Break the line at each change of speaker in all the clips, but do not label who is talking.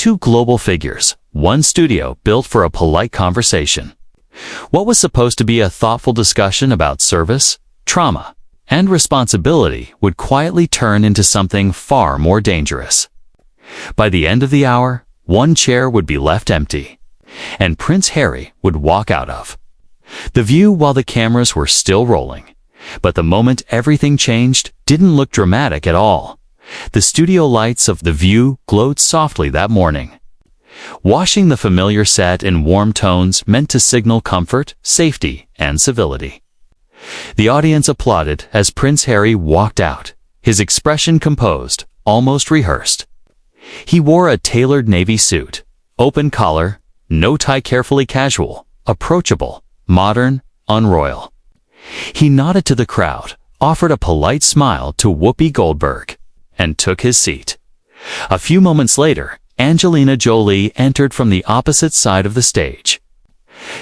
two global figures, one studio built for a polite conversation. What was supposed to be a thoughtful discussion about service, trauma, and responsibility would quietly turn into something far more dangerous. By the end of the hour, one chair would be left empty, and Prince Harry would walk out of the view while the cameras were still rolling. But the moment everything changed didn't look dramatic at all. The studio lights of The View glowed softly that morning, washing the familiar set in warm tones meant to signal comfort, safety, and civility. The audience applauded as Prince Harry walked out, his expression composed, almost rehearsed. He wore a tailored navy suit, open collar, no tie, carefully casual, approachable, modern, unroyal. He nodded to the crowd, offered a polite smile to Whoopi Goldberg, and took his seat. A few moments later, Angelina Jolie entered from the opposite side of the stage.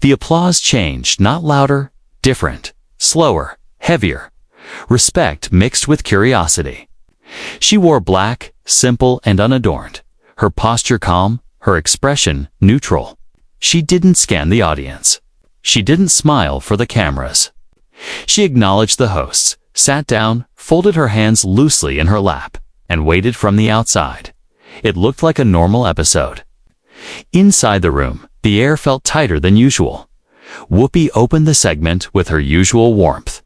The applause changed, not louder, different, slower, heavier, respect mixed with curiosity. She wore black, simple and unadorned, her posture calm, her expression neutral. She didn't scan the audience. She didn't smile for the cameras. She acknowledged the hosts, sat down, folded her hands loosely in her lap, and waited from the outside. It looked like a normal episode. Inside the room, the air felt tighter than usual. Whoopi opened the segment with her usual warmth.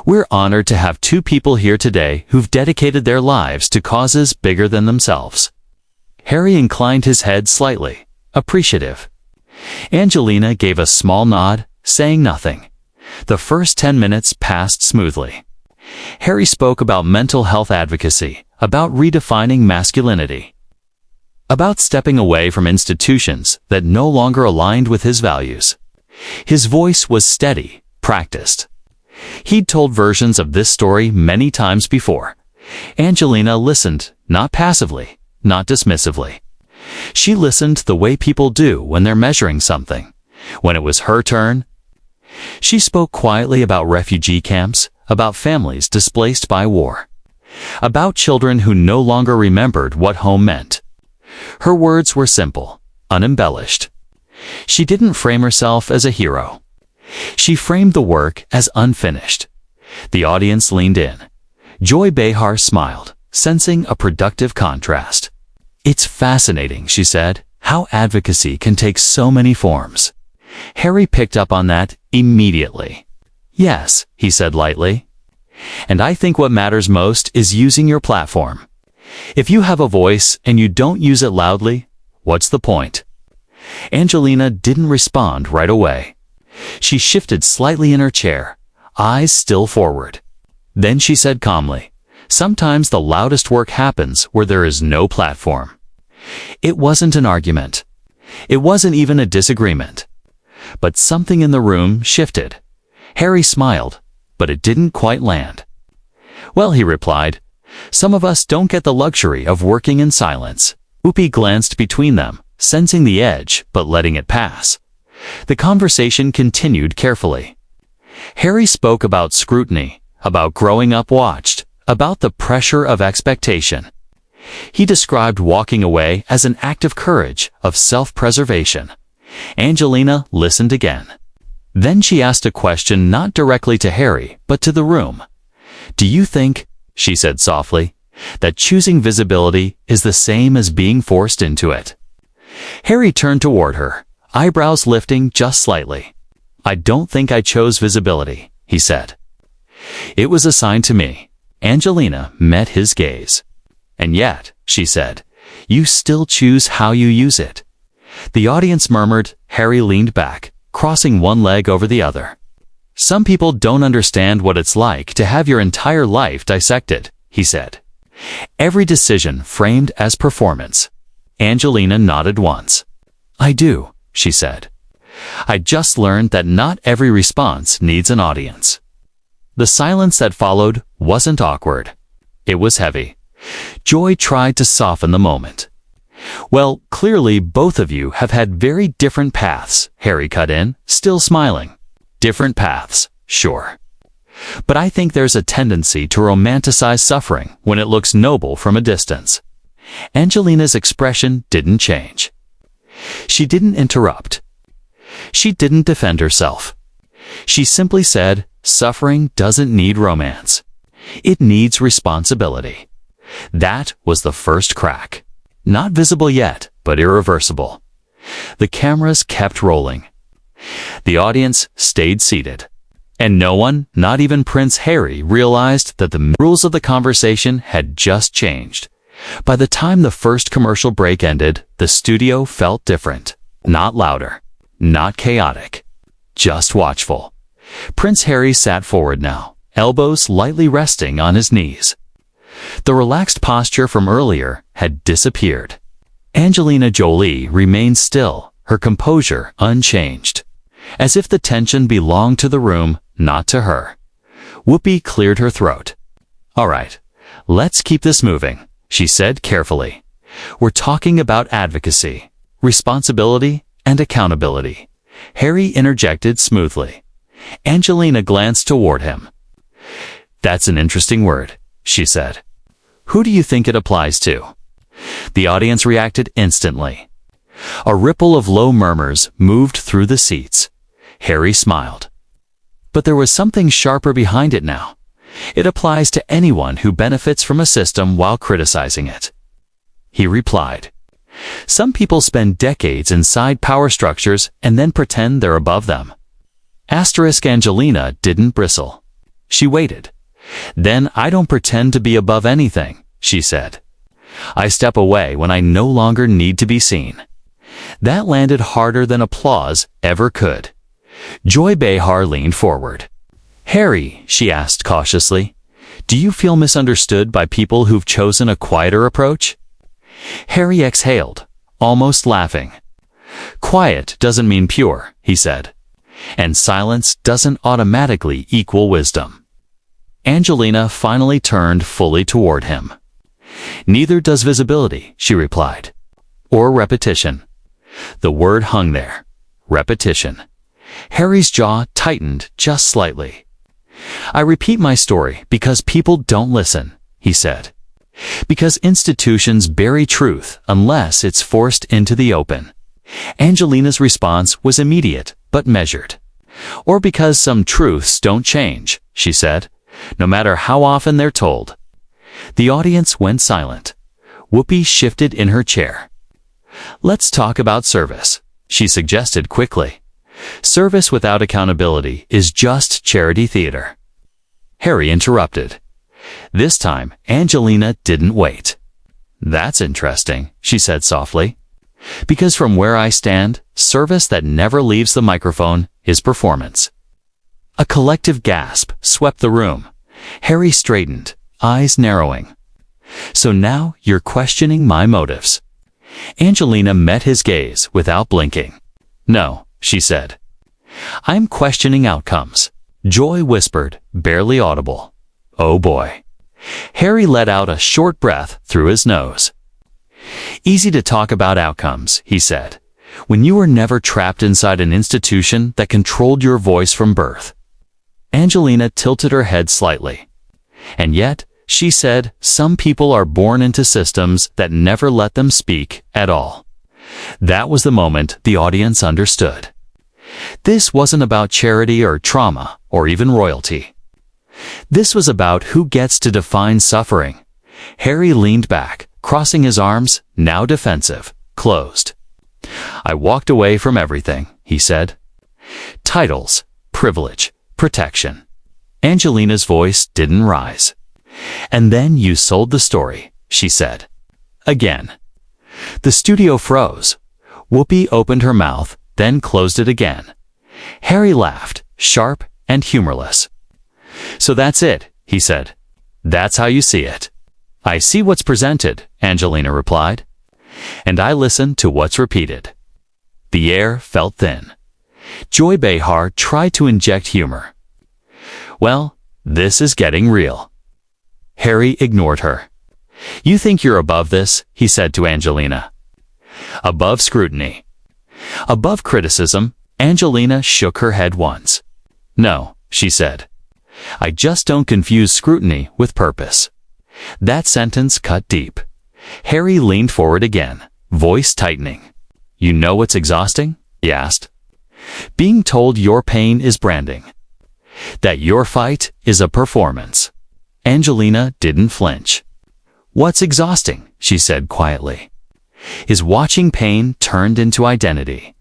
"We're honored to have two people here today who've dedicated their lives to causes bigger than themselves." Harry inclined his head slightly, appreciative. Angelina gave a small nod, saying nothing. The first 10 minutes passed smoothly. Harry spoke about mental health advocacy, about redefining masculinity, about stepping away from institutions that no longer aligned with his values. His voice was steady, practiced. He'd told versions of this story many times before. Angelina listened, not passively, not dismissively. She listened the way people do when they're measuring something. When it was her turn, she spoke quietly about refugee camps, about families displaced by war, about children who no longer remembered what home meant. Her words were simple, unembellished. She didn't frame herself as a hero. She framed the work as unfinished. The audience leaned in. Joy Behar smiled, sensing a productive contrast. "It's fascinating," she said, "how advocacy can take so many forms." Harry picked up on that immediately. "Yes," he said lightly. "And I think what matters most is using your platform. If you have a voice and you don't use it loudly, what's the point?" Angelina didn't respond right away. She shifted slightly in her chair, eyes still forward. Then she said calmly, "Sometimes the loudest work happens where there is no platform." It wasn't an argument. It wasn't even a disagreement. But something in the room shifted. Harry smiled, but it didn't quite land. "Well," he replied, "some of us don't get the luxury of working in silence." Whoopi glanced between them, sensing the edge, but letting it pass. The conversation continued carefully. Harry spoke about scrutiny, about growing up watched, about the pressure of expectation. He described walking away as an act of courage, of self-preservation. Angelina listened again. Then she asked a question not directly to Harry, but to the room. "Do you think," she said softly, "that choosing visibility is the same as being forced into it?" Harry turned toward her, eyebrows lifting just slightly. "I don't think I chose visibility," he said. "It was assigned to me." Angelina met his gaze. "And yet," she said, "you still choose how you use it." The audience murmured. Harry leaned back, crossing one leg over the other. "Some people don't understand what it's like to have your entire life dissected," he said. "Every decision framed as performance." Angelina nodded once. "I do," she said. "I just learned that not every response needs an audience." The silence that followed wasn't awkward. It was heavy. Joy tried to soften the moment. "Well, clearly both of you have had very different paths," Harry cut in, still smiling. "Different paths, sure. But I think there's a tendency to romanticize suffering when it looks noble from a distance." Angelina's expression didn't change. She didn't interrupt. She didn't defend herself. She simply said, "Suffering doesn't need romance. It needs responsibility." That was the first crack. Not visible yet, but irreversible. The cameras kept rolling. The audience stayed seated. And no one, not even Prince Harry, realized that the rules of the conversation had just changed. By the time the first commercial break ended, the studio felt different. Not louder. Not chaotic. Just watchful. Prince Harry sat forward now, elbows lightly resting on his knees. The relaxed posture from earlier had disappeared. Angelina Jolie remained still, her composure unchanged. As if the tension belonged to the room, not to her. Whoopi cleared her throat. "All right, let's keep this moving," she said carefully. "We're talking about advocacy, responsibility, and accountability." Harry interjected smoothly. Angelina glanced toward him. "That's an interesting word," she said. "Who do you think it applies to?" The audience reacted instantly. A ripple of low murmurs moved through the seats. Harry smiled. But there was something sharper behind it now. It applies to anyone who benefits from a system while criticizing it. He replied. Some people spend decades inside power structures and then pretend they're above them. Angelina didn't bristle. She waited. "Then I don't pretend to be above anything," she said. "I step away when I no longer need to be seen." That landed harder than applause ever could. Joy Behar leaned forward. "Harry," she asked cautiously, "do you feel misunderstood by people who've chosen a quieter approach?" Harry exhaled, almost laughing. "Quiet doesn't mean pure," he said. "And silence doesn't automatically equal wisdom." Angelina finally turned fully toward him. "Neither does visibility," she replied. "Or repetition." The word hung there. Repetition. Harry's jaw tightened just slightly. "I repeat my story because people don't listen," he said. "Because institutions bury truth unless it's forced into the open." Angelina's response was immediate but measured. "Or because some truths don't change," she said, "no matter how often they're told." The audience went silent. Whoopi shifted in her chair. "Let's talk about service," she suggested quickly. "Service without accountability is just charity theater." Harry interrupted. This time, Angelina didn't wait. "That's interesting," she said softly. "Because from where I stand, service that never leaves the microphone is performance." A collective gasp swept the room. Harry straightened, eyes narrowing. "So now you're questioning my motives." Angelina met his gaze without blinking. "No," she said. "I'm questioning outcomes." Joy whispered, barely audible. "Oh boy." Harry let out a short breath through his nose. "Easy to talk about outcomes," he said, "when you were never trapped inside an institution that controlled your voice from birth." Angelina tilted her head slightly. "And yet," she said, "some people are born into systems that never let them speak at all." That was the moment the audience understood. This wasn't about charity or trauma or even royalty. This was about who gets to define suffering. Harry leaned back, crossing his arms, now defensive, closed. "I walked away from everything," he said. "Titles, privilege, protection." Angelina's voice didn't rise. "And then you sold the story," she said. Again. The studio froze. Whoopi opened her mouth, then closed it again. Harry laughed, sharp and humorless. "So that's it," he said. "That's how you see it." "I see what's presented," Angelina replied. "And I listen to what's repeated." The air felt thin. Joy Behar tried to inject humor. "Well, this is getting real." Harry ignored her. "You think you're above this," he said to Angelina. "Above scrutiny." "Above criticism," Angelina shook her head once. "No," she said. "I just don't confuse scrutiny with purpose." That sentence cut deep. Harry leaned forward again, voice tightening. You know what's exhausting? He asked. Being told your pain is branding. That your fight is a performance. Angelina didn't flinch. What's exhausting? She said quietly. Is watching pain turned into identity.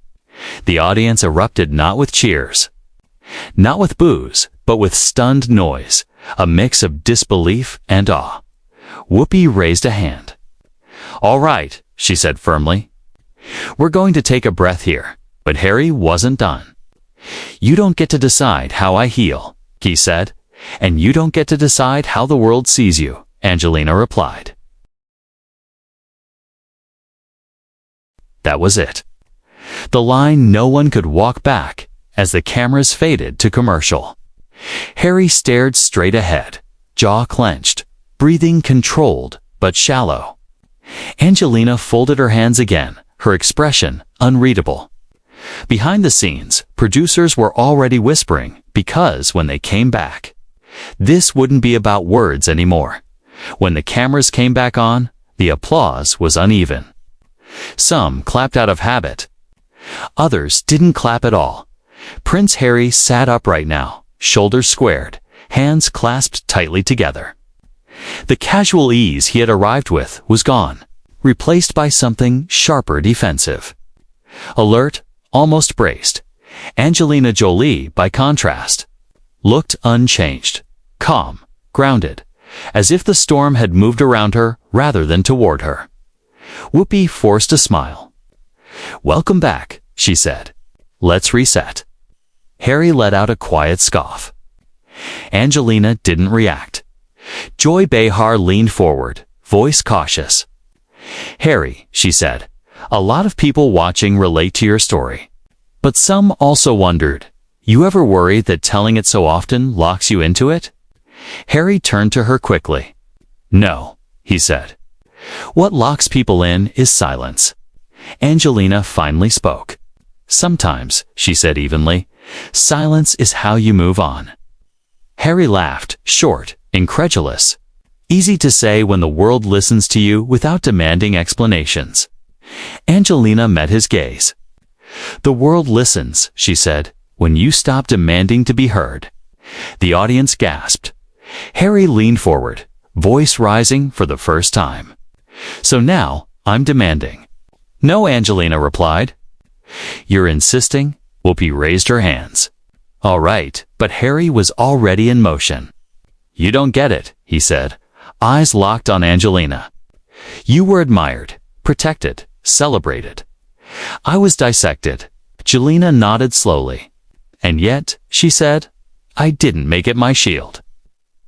The audience erupted not with cheers, not with boos, but with stunned noise, a mix of disbelief and awe. Whoopi raised a hand. All right, she said firmly. We're going to take a breath here. But Harry wasn't done. You don't get to decide how I heal, he said. And you don't get to decide how the world sees you, Angelina replied. That was it. The line no one could walk back as the cameras faded to commercial. Harry stared straight ahead, jaw clenched, breathing controlled but shallow. Angelina folded her hands again, her expression unreadable. Behind the scenes, producers were already whispering because when they came back, this wouldn't be about words anymore. When the cameras came back on, the applause was uneven. Some clapped out of habit. Others didn't clap at all. Prince Harry sat upright now, shoulders squared, hands clasped tightly together. The casual ease he had arrived with was gone, replaced by something sharper defensive. Alert, almost braced. Angelina Jolie, by contrast, looked unchanged, calm, grounded, as if the storm had moved around her rather than toward her. Whoopi forced a smile. Welcome back, she said. Let's reset. Harry let out a quiet scoff. Angelina didn't react. Joy Behar leaned forward, voice cautious. Harry, she said, a lot of people watching relate to your story. But some also wondered, you ever worry that telling it so often locks you into it? Harry turned to her quickly. No, he said. What locks people in is silence. Angelina finally spoke. Sometimes, she said evenly, silence is how you move on. Harry laughed, short, incredulous. Easy to say when the world listens to you without demanding explanations. Angelina met his gaze. The world listens, she said, when you stop demanding to be heard. The audience gasped. Harry leaned forward, voice rising for the first time. So now, I'm demanding. No, Angelina replied. You're insisting? Whoopi raised her hands. All right, but Harry was already in motion. You don't get it, he said, eyes locked on Angelina. You were admired, protected, celebrated. I was dissected. Angelina nodded slowly. And yet, she said, I didn't make it my shield.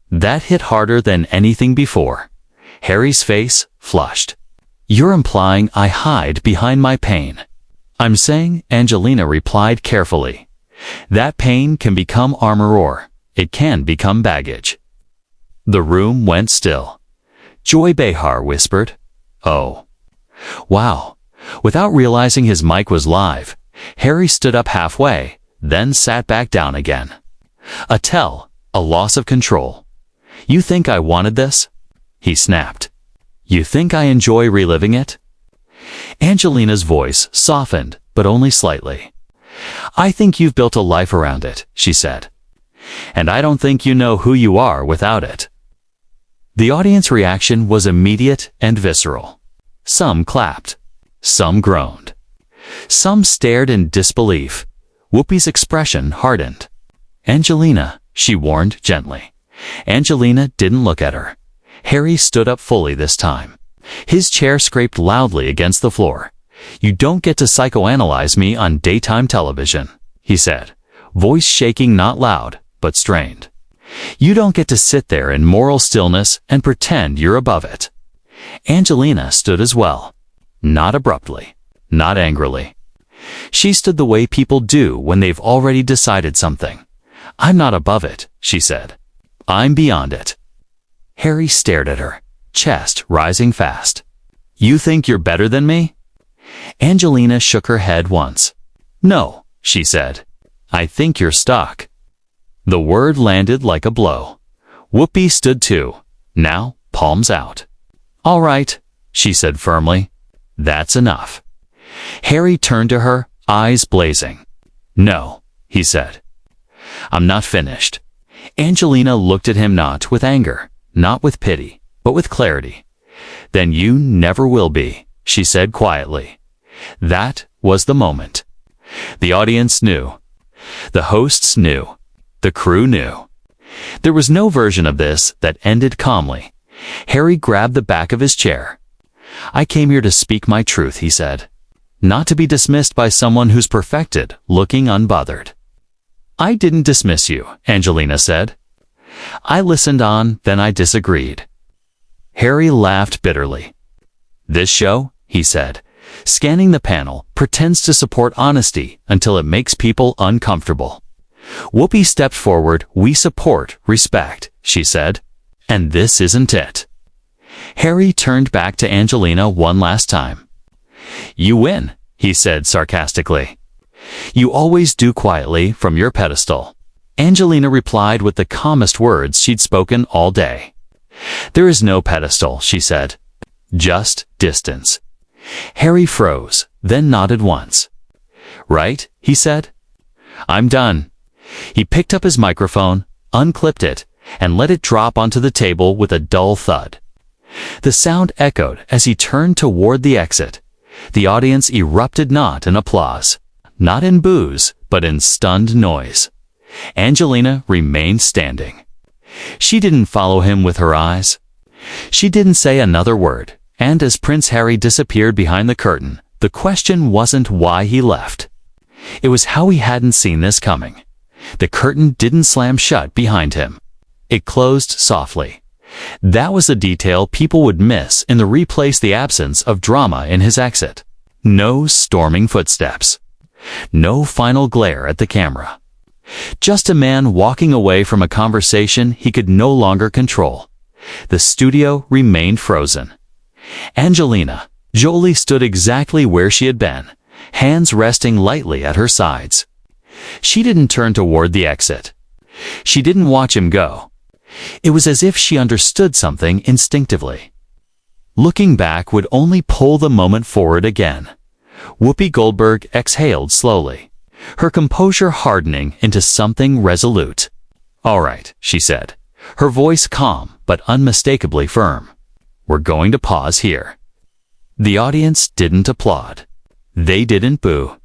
That hit harder than anything before. Harry's face flushed. You're implying I hide behind my pain. I'm saying, Angelina replied carefully. That pain can become armor or it can become baggage. The room went still. Joy Behar whispered, Oh. Wow. Without realizing his mic was live, Harry stood up halfway, then sat back down again. A tell, a loss of control. You think I wanted this? He snapped. You think I enjoy reliving it? Angelina's voice softened, but only slightly. I think you've built a life around it, she said. And I don't think you know who you are without it. The audience reaction was immediate and visceral. Some clapped. Some groaned. Some stared in disbelief. Whoopi's expression hardened. Angelina, she warned gently. Angelina didn't look at her. Harry stood up fully this time. His chair scraped loudly against the floor. You don't get to psychoanalyze me on daytime television, he said, voice shaking not loud, but strained. You don't get to sit there in moral stillness and pretend you're above it. Angelina stood as well. Not abruptly, not angrily. She stood the way people do when they've already decided something. I'm not above it, she said. I'm beyond it. Harry stared at her, chest rising fast. You think you're better than me? Angelina shook her head once. No, she said. I think you're stuck. The word landed like a blow. Whoopi stood too, now palms out. All right, she said firmly. That's enough. Harry turned to her, eyes blazing. No, he said. I'm not finished. Angelina looked at him not with anger, not with pity, but with clarity. Then you never will be, she said quietly. That was the moment. The audience knew. The hosts knew. The crew knew. There was no version of this that ended calmly. Harry grabbed the back of his chair. I came here to speak my truth, he said. Not to be dismissed by someone who's perfected, looking unbothered. I didn't dismiss you, Angelina said. I listened on, then I disagreed. Harry laughed bitterly. This show, he said, scanning the panel, pretends to support honesty until it makes people uncomfortable. Whoopi stepped forward. We support respect, she said. And this isn't it. Harry turned back to Angelina one last time. You win, he said sarcastically. You always do quietly from your pedestal. Angelina replied with the calmest words she'd spoken all day. There is no pedestal, she said. Just distance. Harry froze, then nodded once. Right, he said. I'm done. He picked up his microphone, unclipped it, and let it drop onto the table with a dull thud. The sound echoed as he turned toward the exit. The audience erupted not in applause, not in boos, but in stunned noise. Angelina remained standing. She didn't follow him with her eyes. She didn't say another word, and as Prince Harry disappeared behind the curtain, the question wasn't why he left. It was how he hadn't seen this coming. The curtain didn't slam shut behind him. It closed softly. That was a detail people would miss in the replace the absence of drama in his exit. No storming footsteps. No final glare at the camera. Just a man walking away from a conversation he could no longer control. The studio remained frozen. Angelina, Jolie stood exactly where she had been, hands resting lightly at her sides. She didn't turn toward the exit. She didn't watch him go. It was as if she understood something instinctively. Looking back would only pull the moment forward again. Whoopi Goldberg exhaled slowly, her composure hardening into something resolute. All right, she said, her voice calm but unmistakably firm. We're going to pause here. The audience didn't applaud. They didn't boo.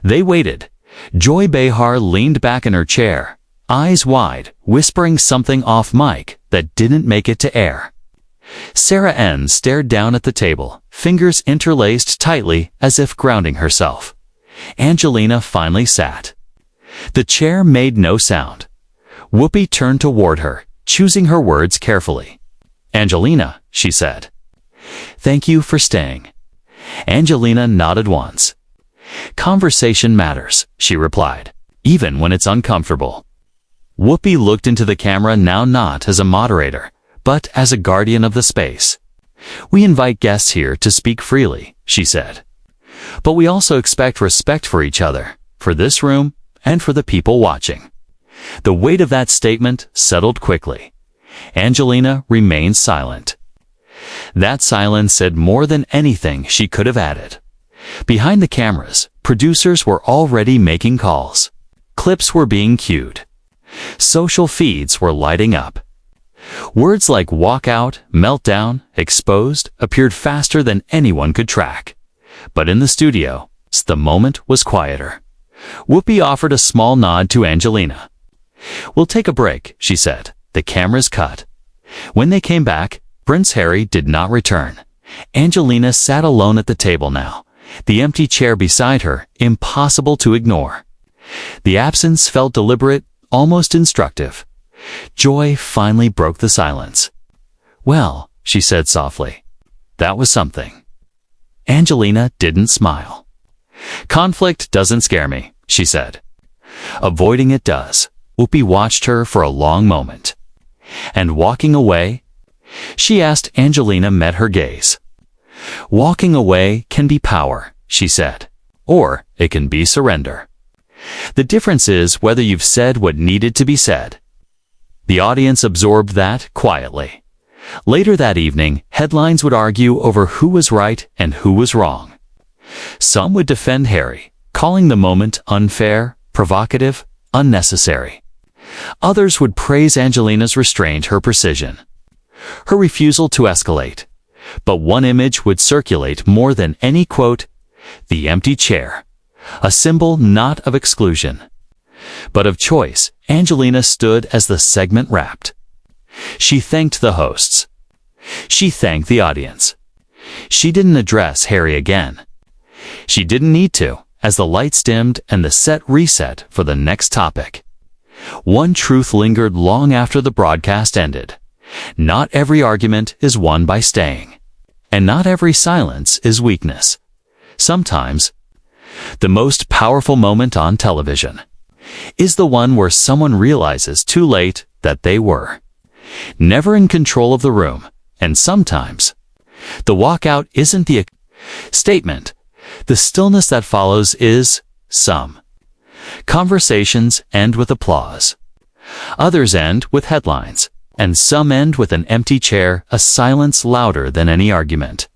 They waited. Joy Behar leaned back in her chair, eyes wide, whispering something off mic that didn't make it to air. Sarah N. stared down at the table, fingers interlaced tightly as if grounding herself. Angelina finally sat. The chair made no sound. Whoopi turned toward her, choosing her words carefully. Angelina, she said. Thank you for staying. Angelina nodded once. Conversation matters, she replied, even when it's uncomfortable. Whoopi looked into the camera now not as a moderator, but as a guardian of the space. We invite guests here to speak freely, she said. But we also expect respect for each other, for this room, and for the people watching. The weight of that statement settled quickly. Angelina remained silent. That silence said more than anything she could have added. Behind the cameras, producers were already making calls. Clips were being cued. Social feeds were lighting up. Words like walkout, meltdown, exposed appeared faster than anyone could track. But in the studio, the moment was quieter. Whoopi offered a small nod to Angelina. We'll take a break, she said. The cameras cut. When they came back, Prince Harry did not return. Angelina sat alone at the table now, the empty chair beside her impossible to ignore. The absence felt deliberate, almost instructive. Joy finally broke the silence. Well, she said softly, that was something. Angelina didn't smile. Conflict doesn't scare me, she said. Avoiding it does. Whoopi watched her for a long moment. And walking away? She asked. Angelina met her gaze. Walking away can be power, she said. Or it can be surrender. The difference is whether you've said what needed to be said. The audience absorbed that quietly. Later that evening, headlines would argue over who was right and who was wrong. Some would defend Harry, calling the moment unfair, provocative, unnecessary. Others would praise Angelina's restraint, her precision, her refusal to escalate. But one image would circulate more than any quote: the empty chair, a symbol not of exclusion, but of choice. Angelina stood as the segment wrapped. She thanked the hosts. She thanked the audience. She didn't address Harry again. She didn't need to, as the lights dimmed and the set reset for the next topic. One truth lingered long after the broadcast ended. Not every argument is won by staying. And not every silence is weakness. Sometimes, the most powerful moment on television is the one where someone realizes too late that they were never in control of the room. And sometimes, the walkout isn't the statement. The stillness that follows is. Some conversations end with applause. Others end with headlines. And some end with an empty chair, a silence louder than any argument.